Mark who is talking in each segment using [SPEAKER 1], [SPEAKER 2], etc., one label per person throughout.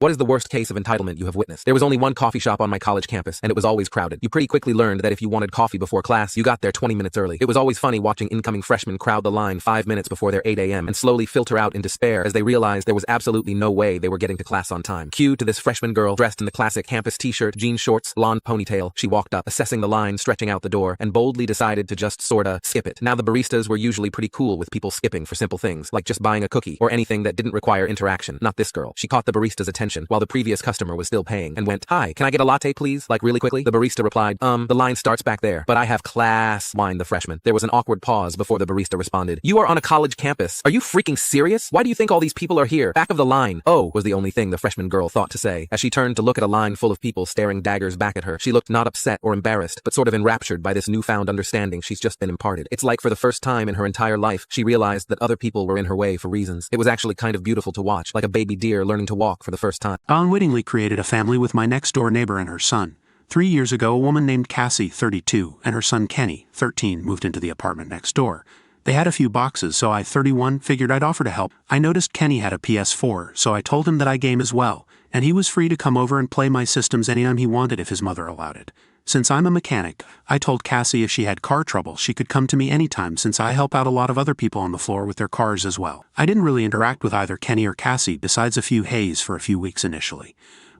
[SPEAKER 1] What is the worst case of entitlement you have witnessed? There was only one coffee shop on my college campus, and it was always crowded. You pretty quickly learned that if you wanted coffee before class, you got there 20 minutes early. It was always funny watching incoming freshmen crowd the line 5 minutes before their 8 a.m. and slowly filter out in despair as they realized there was absolutely no way they were getting to class on time. Cue to this freshman girl dressed in the classic campus t-shirt, jean shorts, blonde ponytail. She walked up, assessing the line, stretching out the door, and boldly decided to just sorta skip it. Now the baristas were usually pretty cool with people skipping for simple things, like just buying a cookie or anything that didn't require interaction. Not this girl. She caught the barista's attention while the previous customer was still paying and went, "Hi, can I get a latte please?" Like really quickly. The barista replied, the line starts back there, but I have class," whined the freshman. There was an awkward pause before the barista responded, "You are on a college campus. Are you freaking serious? Why do you think all these people are here? Back of the line." "Oh," was the only thing the freshman girl thought to say. As she turned to look at a line full of people staring daggers back at her, she looked not upset or embarrassed, but sort of enraptured by this newfound understanding she's just been imparted. It's like for the first time in her entire life, she realized that other people were in her way for reasons. It was actually kind of beautiful to watch, like a baby deer learning to walk for the first time.
[SPEAKER 2] I unwittingly created a family with my next-door neighbor and her son. 3 years ago, a woman named Cassie, 32, and her son Kenny, 13, moved into the apartment next door. They had a few boxes, so I, 31, figured I'd offer to help. I noticed Kenny had a PS4, so I told him that I game as well, and he was free to come over and play my systems anytime he wanted if his mother allowed it. Since I'm a mechanic, I told Cassie if she had car trouble, she could come to me anytime since I help out a lot of other people on the floor with their cars as well. I didn't really interact with either Kenny or Cassie besides a few hays for a few weeks initially.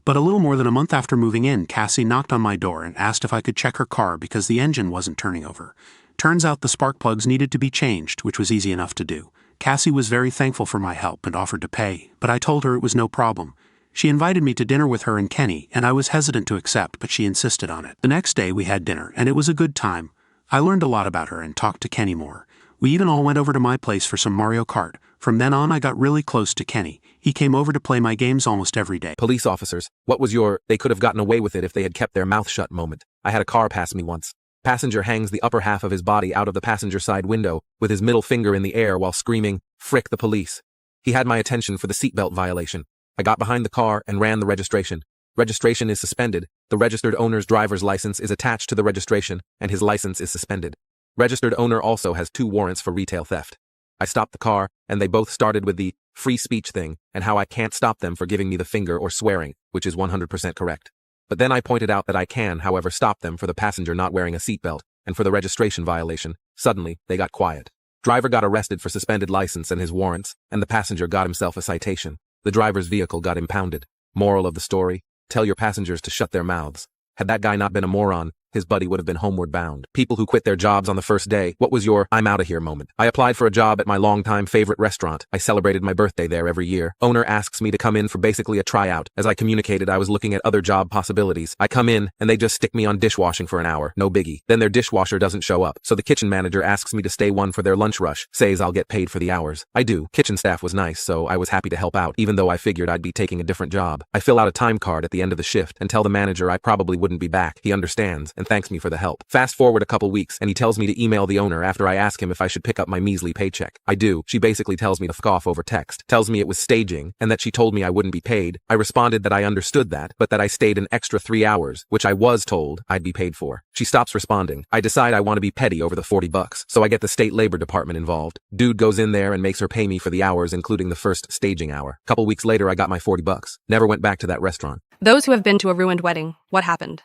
[SPEAKER 2] But a little more than a month after moving in, Cassie knocked on my door and asked if I could check her car because the engine wasn't turning over. Turns out the spark plugs needed to be changed, which was easy enough to do. Cassie was very thankful for my help and offered to pay, but I told her it was no problem. She invited me to dinner with her and Kenny, and I was hesitant to accept, but she insisted on it. The next day we had dinner, and it was a good time. I learned a lot about her and talked to Kenny more. We even all went over to my place for some Mario Kart. From then on, I got really close to Kenny. He came over to play my games almost every day.
[SPEAKER 1] Police officers, what was your, "they could have gotten away with it if they had kept their mouth shut" moment? I had a car pass me once. Passenger hangs the upper half of his body out of the passenger side window with his middle finger in the air while screaming, "Frick the police." He had my attention for the seatbelt violation. I got behind the car and ran the registration. Registration is suspended. The registered owner's driver's license is attached to the registration, and his license is suspended. Registered owner also has 2 warrants for retail theft. I stopped the car, and they both started with the free speech thing and how I can't stop them for giving me the finger or swearing, which is 100% correct. But then I pointed out that I can, however, stop them for the passenger not wearing a seatbelt and for the registration violation. Suddenly, they got quiet. Driver got arrested for suspended license and his warrants, and the passenger got himself a citation. The driver's vehicle got impounded. Moral of the story: tell your passengers to shut their mouths. Had that guy not been a moron, his buddy would have been homeward bound. People who quit their jobs on the first day. What was your "I'm out of here" moment? I applied for a job at my longtime favorite restaurant. I celebrated my birthday there every year. Owner asks me to come in for basically a tryout. As I communicated, I was looking at other job possibilities. I come in, and they just stick me on dishwashing for an hour. No biggie. Then their dishwasher doesn't show up, so the kitchen manager asks me to stay one for their lunch rush, says I'll get paid for the hours. I do. Kitchen staff was nice, so I was happy to help out, even though I figured I'd be taking a different job. I fill out a time card at the end of the shift and tell the manager I probably wouldn't be back. He understands and thanks me for the help. Fast forward a couple weeks, and he tells me to email the owner after I ask him if I should pick up my measly paycheck. I do. She basically tells me to f off over text, tells me it was staging, and that she told me I wouldn't be paid. I responded that I understood that, but that I stayed an extra 3 hours, which I was told I'd be paid for. She stops responding. I decide I want to be petty over the $40, so I get the state labor department involved. Dude goes in there and makes her pay me for the hours, including the first staging hour. Couple weeks later, I got my $40. Never went back to that restaurant.
[SPEAKER 3] Those who have been to a ruined wedding, what happened?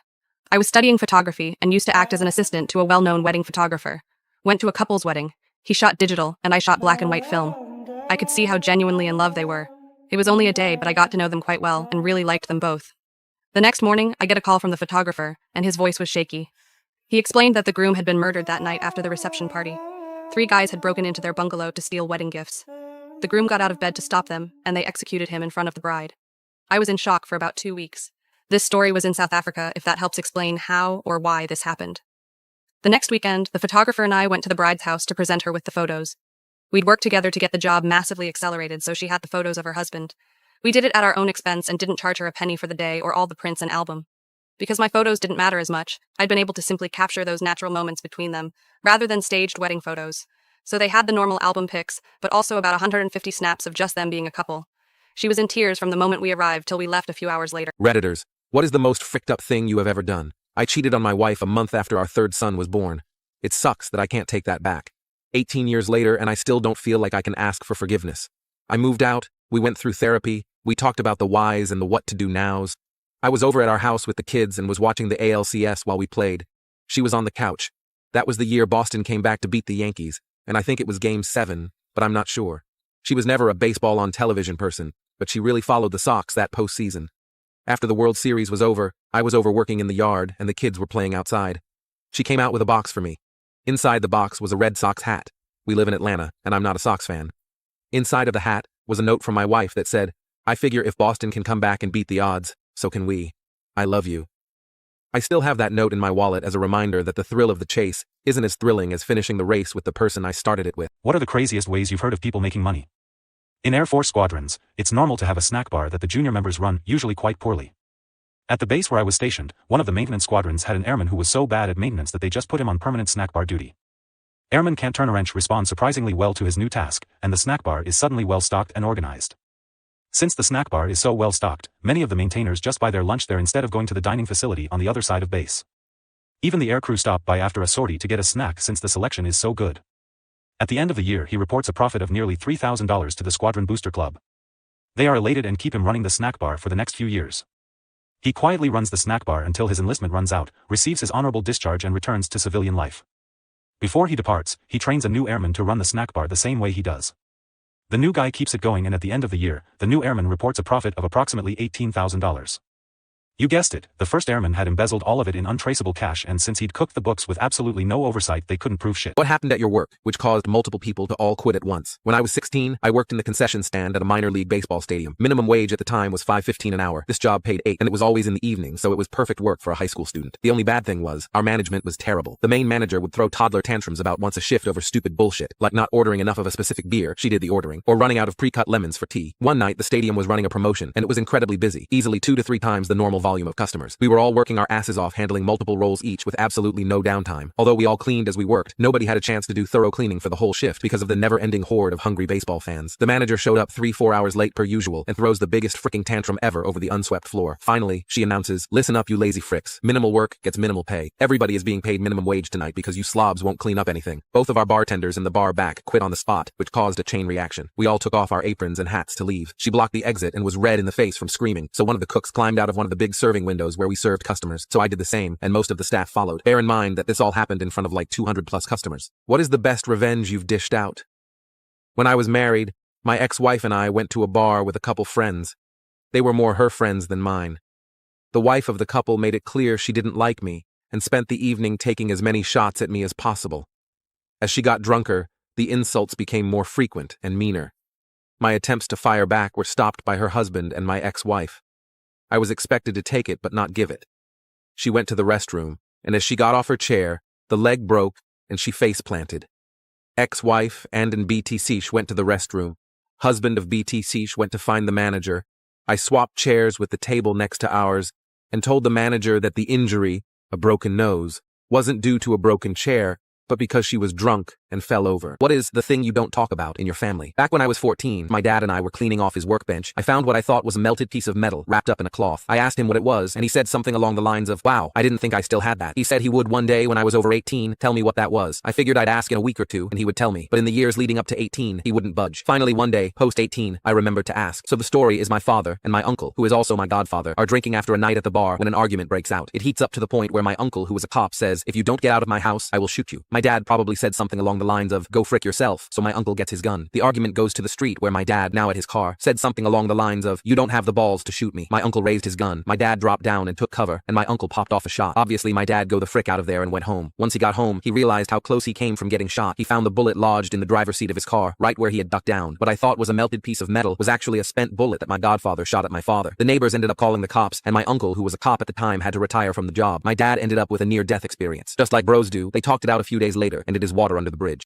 [SPEAKER 3] I was studying photography and used to act as an assistant to a well-known wedding photographer. Went to a couple's wedding. He shot digital, and I shot black and white film. I could see how genuinely in love they were. It was only a day, but I got to know them quite well and really liked them both. The next morning, I get a call from the photographer, and his voice was shaky. He explained that the groom had been murdered that night after the reception party. 3 guys had broken into their bungalow to steal wedding gifts. The groom got out of bed to stop them, and they executed him in front of the bride. I was in shock for about 2 weeks. This story was in South Africa, if that helps explain how or why this happened. The next weekend, the photographer and I went to the bride's house to present her with the photos. We'd worked together to get the job massively accelerated, so she had the photos of her husband. We did it at our own expense and didn't charge her a penny for the day or all the prints and album. Because my photos didn't matter as much, I'd been able to simply capture those natural moments between them, rather than staged wedding photos. So they had the normal album pics, but also about 150 snaps of just them being a couple. She was in tears from the moment we arrived till we left a few hours later.
[SPEAKER 1] Redditors, what is the most fricked up thing you have ever done? I cheated on my wife a month after our 3rd son was born. It sucks that I can't take that back. 18 years later, and I still don't feel like I can ask for forgiveness. I moved out, we went through therapy, We talked about the whys and the what to do nows. I was over at our house with the kids and was watching the ALCS while we played. She was on the couch. That was the year Boston came back to beat the Yankees, and I think it was Game 7, but I'm not sure. She was never a baseball on television person, but she really followed the Sox that postseason. After the World Series was over, I was over working in the yard and the kids were playing outside. She came out with a box for me. Inside the box was a Red Sox hat. We live in Atlanta, and I'm not a Sox fan. Inside of the hat was a note from my wife that said, "I figure if Boston can come back and beat the odds, so can we. I love you." I still have that note in my wallet as a reminder that the thrill of the chase isn't as thrilling as finishing the race with the person I started it with.
[SPEAKER 4] What are the craziest ways you've heard of people making money? In Air Force squadrons, it's normal to have a snack bar that the junior members run, usually quite poorly. At the base where I was stationed, one of the maintenance squadrons had an airman who was so bad at maintenance that they just put him on permanent snack bar duty. Airman Can't Turn a Wrench responds surprisingly well to his new task, and the snack bar is suddenly well stocked and organized. Since the snack bar is so well stocked, many of the maintainers just buy their lunch there instead of going to the dining facility on the other side of base. Even the aircrew stop by after a sortie to get a snack since the selection is so good. At the end of the year he reports a profit of nearly $3,000 to the Squadron Booster Club. They are elated and keep him running the snack bar for the next few years. He quietly runs the snack bar until his enlistment runs out, receives his honorable discharge and returns to civilian life. Before he departs, he trains a new airman to run the snack bar the same way he does. The new guy keeps it going and at the end of the year, the new airman reports a profit of approximately $18,000. You guessed it, the first airman had embezzled all of it in untraceable cash, and since he'd cooked the books with absolutely no oversight they couldn't prove shit.
[SPEAKER 1] What happened at your work, which caused multiple people to all quit at once? When I was 16, I worked in the concession stand at a minor league baseball stadium. Minimum wage at the time was $5.15 an hour. This job paid $8, and it was always in the evening, so it was perfect work for a high school student. The only bad thing was, our management was terrible. The main manager would throw toddler tantrums about once a shift over stupid bullshit, like not ordering enough of a specific beer, she did the ordering, or running out of pre-cut lemons for tea. One night, the stadium was running a promotion, and it was incredibly busy, easily 2 to 3 times the normal volume of customers. We were all working our asses off handling multiple roles each with absolutely no downtime. Although we all cleaned as we worked, nobody had a chance to do thorough cleaning for the whole shift because of the never-ending horde of hungry baseball fans. The manager showed up 3-4 hours late per usual and throws the biggest fricking tantrum ever over the unswept floor. Finally, she announces, "Listen up, you lazy fricks. Minimal work gets minimal pay. Everybody is being paid minimum wage tonight because you slobs won't clean up anything." Both of our bartenders in the bar back quit on the spot, which caused a chain reaction. We all took off our aprons and hats to leave. She blocked the exit and was red in the face from screaming, so one of the cooks climbed out of one of the big serving windows where we served customers. So I did the same, and most of the staff followed. Bear in mind that this all happened in front of like 200 plus customers. What is the best revenge you've dished out? When I was married, my ex-wife and I went to a bar with a couple friends. They were more her friends than mine. The wife of the couple made it clear she didn't like me and spent the evening taking as many shots at me as possible. As she got drunker, the insults became more frequent and meaner. My attempts to fire back were stopped by her husband and my ex-wife. I was expected to take it but not give it. She went to the restroom, and as she got off her chair, the leg broke and she face planted. Ex-wife and BTC went to the restroom. Husband of BTC went to find the manager. I swapped chairs with the table next to ours and told the manager that the injury, a broken nose, wasn't due to a broken chair, but because she was drunk and fell over. What is the thing you don't talk about in your family? Back when I was 14, my dad and I were cleaning off his workbench. I found what I thought was a melted piece of metal wrapped up in a cloth. I asked him what it was, and he said something along the lines of, "Wow, I didn't think I still had that." He said he would one day when I was over 18 tell me what that was. I figured I'd ask in a week or two, and he would tell me. But in the years leading up to 18, he wouldn't budge. Finally, one day, post-18, I remembered to ask. So the story is my father and my uncle, who is also my godfather, are drinking after a night at the bar when an argument breaks out. It heats up to the point where my uncle, who is a cop, says, "If you don't get out of my house, I will shoot you." My dad probably said something along the lines of, "Go frick yourself," so my uncle gets his gun. The argument goes to the street where my dad, now at his car, said something along the lines of, "You don't have the balls to shoot me." My uncle raised his gun. My dad dropped down and took cover, and my uncle popped off a shot. Obviously, my dad go the frick out of there and went home. Once he got home, he realized how close he came from getting shot. He found the bullet lodged in the driver's seat of his car, right where he had ducked down. What I thought was a melted piece of metal was actually a spent bullet that my godfather shot at my father. The neighbors ended up calling the cops, and my uncle, who was a cop at the time, had to retire from the job. My dad ended up with a near-death experience. Just like bros do, they talked it out a few days later, and it is water under the bridge.